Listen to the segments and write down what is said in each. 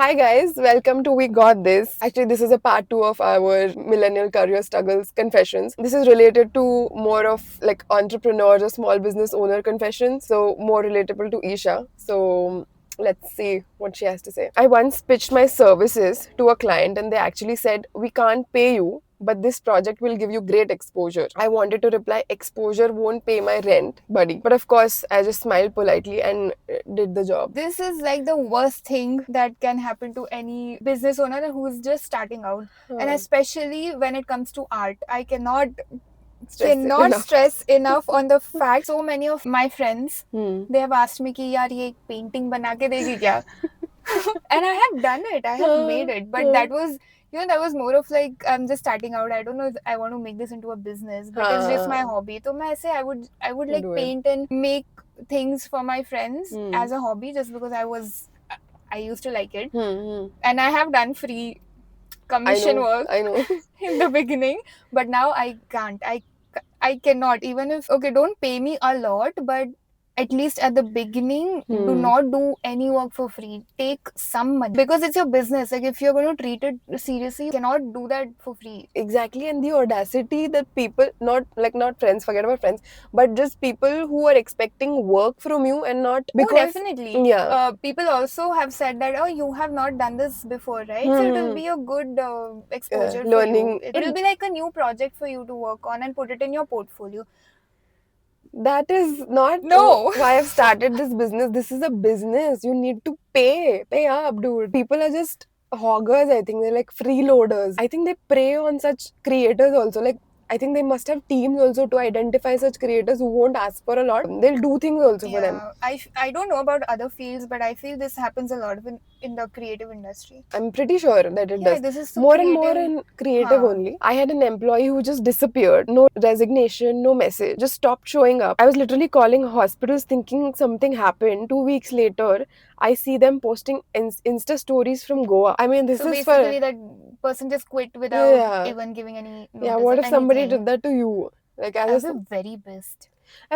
hi guys, welcome to We Got This. Actually, this is a part 2 of our millennial career struggles confessions. This is related to more of like entrepreneurs or small business owner confessions, so more relatable to Isha. So let's see what she has to say. I once pitched my services to a client and they actually said, "We can't pay you, but this project will give you great exposure." I wanted to reply, "Exposure won't pay my rent, buddy." But of course, I just smiled politely and did the job. This is like the worst thing that can happen to any business owner who's just starting out. And especially when it comes to art, I cannot Stress it enough. stress enough on the fact so many of my friends Hmm. they have asked me कि यार ये painting बना के देगी क्या and I have done it, I have made it, but that was that was more of like I'm just starting out. I don't know if I want to make this into a business, but it's just my hobby. So I would like Do it. paint and make things for my friends Hmm. as a hobby just because I used to like it. Hmm. And I have done free commission work I know. in the beginning, but now I can't. I cannot, even if okay, don't pay me a lot, but at least at the beginning, do not do any work for free. Take some money because it's your business. Like if you're going to treat it seriously, you cannot do that for free. Exactly, and the audacity that people, not friends, forget about friends, but just people who are expecting work from you and not because Definitely. yeah. People also have said that, oh, you have not done this before, right? So it will be a good exposure for Learning. you. It will be like a new project for you to work on and put it in your portfolio. That is not No. why I've started this business. This is a business. You need to pay up, dude. People are just hoggers. I think they're like freeloaders. I think they prey on such creators also. Like, I think they must have teams also to identify such creators who won't ask for a lot. They'll do things also for them. I don't know about other fields, but I feel this happens a lot in the creative industry. I'm pretty sure that it does. This is so More and more creative. in creative only. I had an employee who just disappeared. No resignation, no message. Just stopped showing up. I was literally calling hospitals thinking something happened. 2 weeks later, I see them posting Insta stories from Goa. I mean, this So is basically, for... that person just quit without Yeah. even giving any notice. Yeah, what or if somebody anything. did that to you? Like, I as was a... very pissed.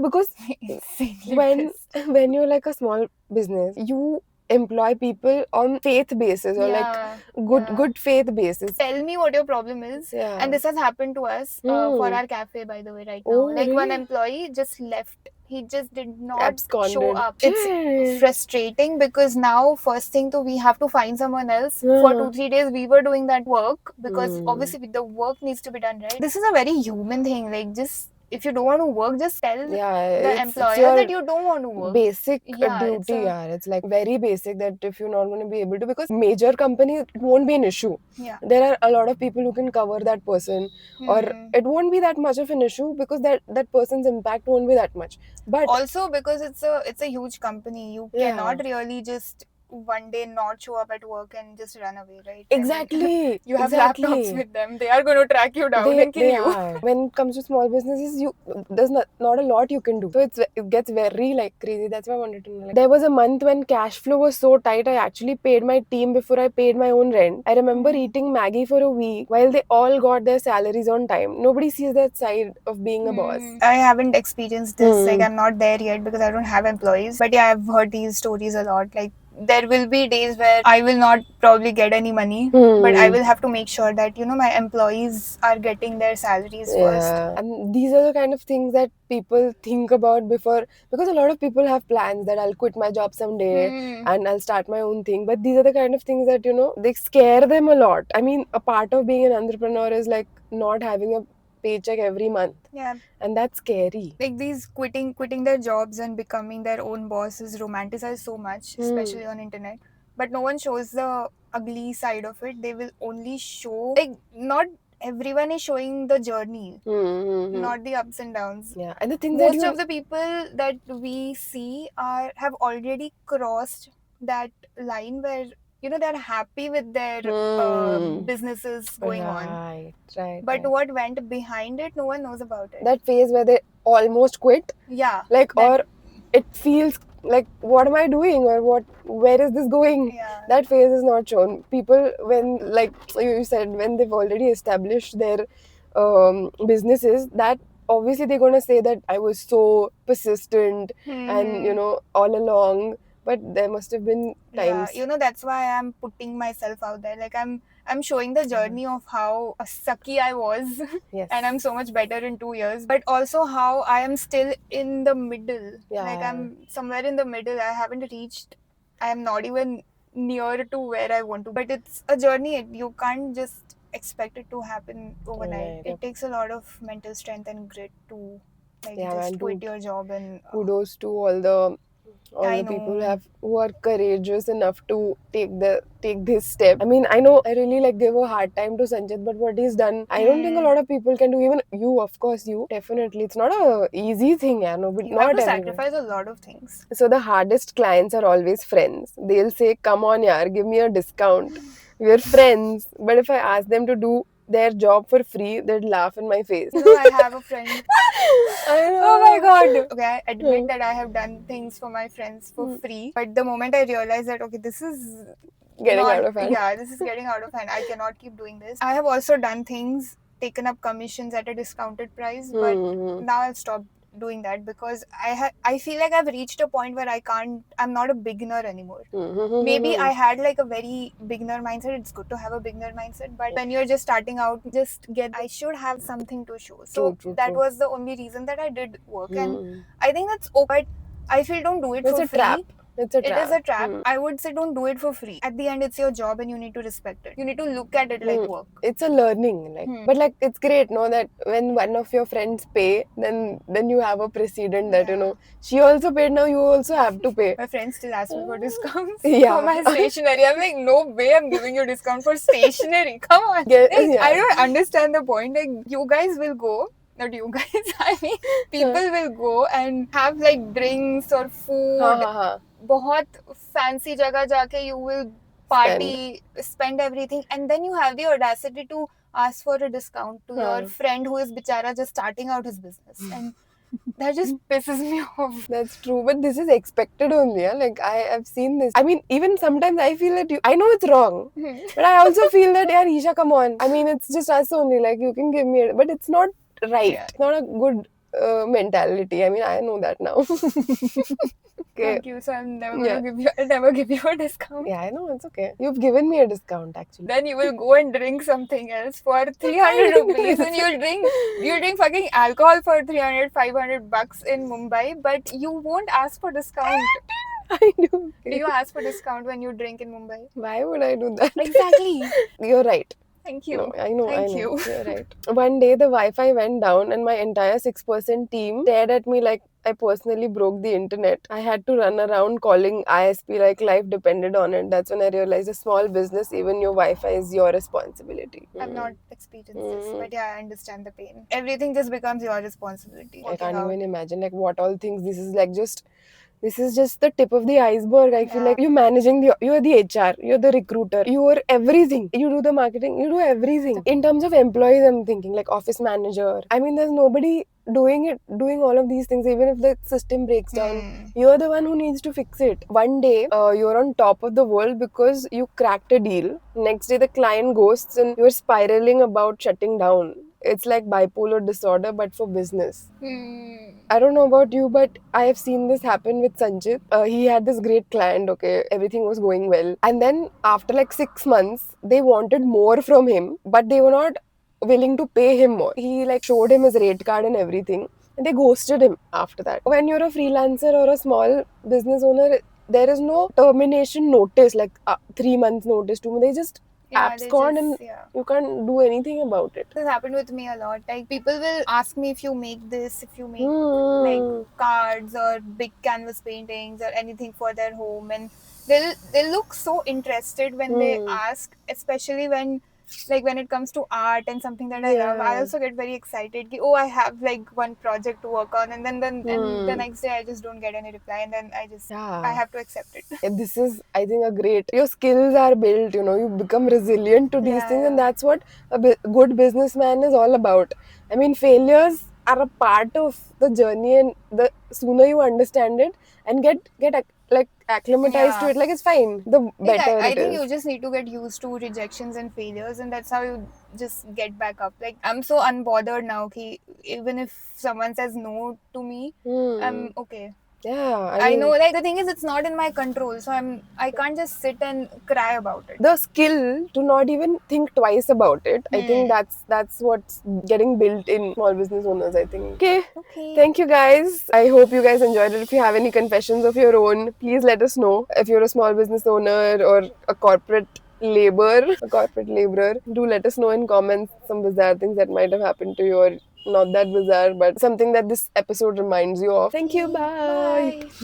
because Insanely when pissed. when you're like a small business, you employ people on faith basis or like good faith basis. Tell me what your problem is. Yeah. And this has happened to us for our cafe, by the way, right now. Oh, Like one really? employee just left. He just did not show Absconded. up. It's frustrating because now first thing to we have to find someone else. For 2-3 days we were doing that work because obviously the work needs to be done, right? This is a very human thing. Like just if you don't want to work, just tell the employer that you don't want to work. Basic duty, yeah. It's like very basic that if you're not going to be able to, because major company, it won't be an issue. Yeah. There are a lot of people who can cover that person, or it won't be that much of an issue because that person's impact won't be that much. But also because it's a huge company, you cannot really just one day not show up at work and just run away, right? Exactly. You have laptops with them. They are going to track you down and kill you. Are. When it comes to small businesses, there's not a lot you can do. So it gets very like crazy. That's why I wanted to know. Like, there was a month when cash flow was so tight, I actually paid my team before I paid my own rent. I remember eating Maggie for a week while they all got their salaries on time. Nobody sees that side of being a boss. I haven't experienced this. Like I'm not there yet because I don't have employees. But yeah, I've heard these stories a lot. Like there will be days where I will not probably get any money, but I will have to make sure that my employees are getting their salaries first. And these are the kind of things that people think about before, because a lot of people have plans that I'll quit my job someday and I'll start my own thing. But these are the kind of things that they scare them a lot. I mean, a part of being an entrepreneur is like not having a paycheck every month. Yeah. And that's scary. Like these quitting their jobs and becoming their own boss is romanticized so much, especially on internet. But no one shows the ugly side of it. They will only show, like, not everyone is showing the journey, not the ups and downs. Yeah, and the thing most of the people that we see have already crossed that line where they're happy with their businesses going on. Right. But what went behind it, no one knows about it. That phase where they almost quit. Yeah. Or it feels like, what am I doing, or where is this going? Yeah. That phase is not shown. People, when, like you said, when they've already established their businesses, that obviously they're going to say that I was so persistent and all along but there must have been Yeah, times. you know, that's why I'm putting myself out there. Like I'm showing the journey of how sucky I was Yes. and I'm so much better in 2 years, but also how I am still in the middle. Like Yeah. I'm somewhere in the middle. I haven't reached, I am not even near to where I want to. But it's a journey. You can't just expect it to happen overnight. Right. It takes a lot of mental strength and grit to like Yeah, man. just quit your job and Kudos to all I the people know. who are courageous enough to take this step. I mean, I know I really like gave a hard time to Sanjit, but what he's done, I don't think a lot of people can do. Even you, of course, you definitely. It's not a easy thing, yeah, no, but You have not to everyone. sacrifice a lot of things. So the hardest clients are always friends. They'll say, "Come on, yaar, give me a discount." We're friends, but if I ask them to do their job for free, they'd laugh in my face. You know, I have a friend. I know. Oh my god. Okay, I admit Hmm. that I have done things for my friends for Hmm. free. But the moment I realized that, okay, this is Getting not, out of hand. yeah, this is getting out of hand. I cannot keep doing this. I have also done things, taken up commissions at a discounted price, but Hmm. now I've stopped doing that because I feel like I've reached a point where I'm not a beginner anymore. Maybe I had like a very beginner mindset. It's good to have a beginner mindset, but when you're just starting out, I should have something to show. So True. that was the only reason that I did work, and Hmm. I think that's okay. But I feel don't do it It's for a trap. free. It's a It is trap. a trap. I would say don't do it for free. At the end, it's your job and you need to respect it. You need to look at it like work. It's a learning, like, but like it's great, no, that when one of your friends pay, then you have a precedent that she also paid. Now you also have to pay. My friends still ask me for discounts Yeah. for my stationery. I'm like, no way I'm giving you discount for stationery. Come on. Get- Like, yeah. I don't understand the point. Like, you guys will go. Not you guys, I mean, people will go and have like drinks or food. Ha. बहुत fancy जगह जाके you will party, spend everything, and then you have the audacity to ask for a discount to your friend who is bichara just starting out his business, and that just pisses me off. That's true, but this is expected only. Yeah? Like I have seen this. I mean, even sometimes I feel that I know it's wrong, but I also feel that, yeah, Isha, come on. I mean, it's just us only. Like you can give me, but it's not right. Yeah. It's not a good mentality. I mean, I know that now. Okay. Thank you. So I'm never give you a discount. Yeah, I know, it's okay. You've given me a discount actually. Then you will go and drink something else for 300 rupees and you'll drink fucking alcohol for 300, 500 bucks in Mumbai, but you won't ask for discount. I do. Do you ask for discount when you drink in Mumbai? Why would I do that? Exactly. You're right. Thank you. No, I know. Thank you. You're right. One day the Wi-Fi went down and my entire 6% team stared at me like I personally broke the internet. I had to run around calling ISP like life depended on it. That's when I realized a small business, even your Wi-Fi is your responsibility. I've not experienced this, but yeah, I understand the pain. Everything just becomes your responsibility. I can't even imagine like what all things. This is just the tip of the iceberg. I feel like you're the HR, you're the recruiter, you're everything. You do the marketing, you do everything. In terms of employees, I'm thinking like office manager. I mean, there's nobody doing all of these things. Even if the system breaks down, you're the one who needs to fix it. One day, you're on top of the world because you cracked a deal. Next day, the client ghosts and you're spiraling about shutting down. It's like bipolar disorder, but for business. I don't know about you, but I have seen this happen with Sanjit. He had this great client, okay, everything was going well. And then after like 6 months, they wanted more from him, but they were not willing to pay him more. He like showed him his rate card and everything, and they ghosted him after that. When you're a freelancer or a small business owner, there is no termination notice, like 3 months notice, 2 months. They just abscond and you can't do anything about it. This happened with me a lot. Like people will ask me if you make this, if you make like cards or big canvas paintings or anything for their home, and they'll look so interested when they ask, especially when it comes to art and something that I love. I also get very excited. Oh, I have like one project to work on, and then and the next day I just don't get any reply, and then I have to accept it. This is, I think, your skills are built. You become resilient to these things, and that's what a good businessman is all about. I mean, failures are a part of the journey, and the sooner you understand it and get like acclimatized to it, like it's fine, the better I it think is. you just need to get used to rejections and failures, and that's how you just get back up. Like I'm so unbothered now ki even if someone says no to me, I'm okay. Yeah, I know, like the thing is, it's not in my control, so I can't just sit and cry about it. the skill to not even think twice about it. I think that's what's getting built in small business owners, I think. Okay. Okay. Thank you guys. I hope you guys enjoyed it. If you have any confessions of your own, please let us know. If you're a small business owner or a corporate laborer, do let us know in comments some bizarre things that might have happened to you, or not that bizarre, but something that this episode reminds you of. Thank you. Bye. Bye.